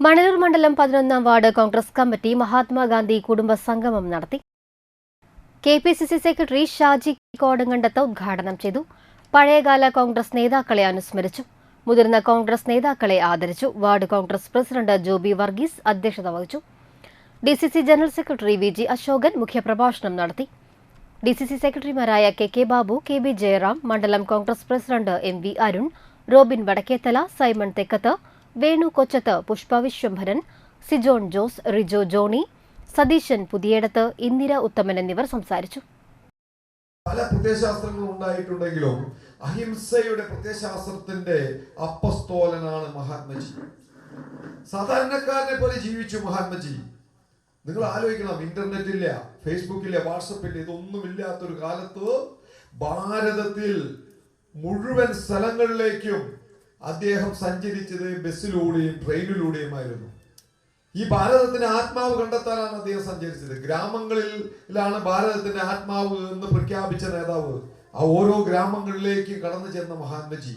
മണലൂർ മണ്ഡലം 11-ാം ward Congress committee Mahatma Gandhi കുടുംബ സംഗമം നടത്തി. KPCC സെക്രട്ടറി ഷാജി കോടങ്ങണ്ടത്ത് ഉദ്ഘാടനം ചെയ്തു. പഴയകാല കോൺഗ്രസ് നേതാക്കളെ അനുസ്മരിച്ചു. മുതിർന്ന കോൺഗ്രസ് നേതാക്കളെ ആദരിച്ചു. വാർഡ് കോൺഗ്രസ് പ്രസിഡന്റ് ജോബി വർഗീസ് അധ്യക്ഷത വഹിച്ചു. DCC general secretary VG Ashokan മുഖ്യപ്രഭാഷണം നടത്തി. DCC സെക്രട്ടറിമാരായ KK ബാബു, KB ജയറാം, മണ്ഡലം കോൺഗ്രസ് പ്രസിഡന്റ് MV അരുൺ, റോബിൻ വടക്കേത്തല, സൈമൺ തെക്കത്ത്, വേണു കൊച്ചത്ത്, പുഷ്പ വിശ്വംഭരൻ, സിജോൺ ജോസ്, റിജോ ജോണി, സതീശൻ പുതിയേടത്ത്, ഇന്ദിര ഉത്തമൻ എന്നിവർ സംസാരിച്ചു. പല പ്രത്യയശാസ്ത്രങ്ങളും ഉണ്ടായിട്ടുണ്ടെങ്കിലും അഹിംസയുടെ പ്രത്യയശാസ്ത്രത്തിന്റെ അപ്പസ്തോലനാണ് മഹാത്മജി. സാധാരണക്കാരനെ പോലെ ജീവിച്ചു മഹാത്മജി. നിങ്ങൾ ആലോചിക്കണം, ഇന്റർനെറ്റ് ഇല്ല, ഫേസ്ബുക്ക് ഇല്ല, വാട്സപ്പ് ഇല്ല, ഇതൊന്നുമില്ലാത്തൊരു കാലത്ത് ഭാരതത്തിൽ മുഴുവൻ സ്ഥലങ്ങളിലേക്കും അദ്ദേഹം സഞ്ചരിച്ചത് ബസ്സിലൂടെയും ട്രെയിനിലൂടെയുമായിരുന്നു. ഈ ഭാരതത്തിന്റെ ആത്മാവ് കണ്ടെത്താനാണ് അദ്ദേഹം സഞ്ചരിച്ചത്. ഗ്രാമങ്ങളിലാണ് ഭാരതത്തിന്റെ ആത്മാവ് എന്ന് പ്രഖ്യാപിച്ച നേതാവ്. ആ ഓരോ ഗ്രാമങ്ങളിലേക്ക് കടന്നു ചെന്ന മഹാത്മജി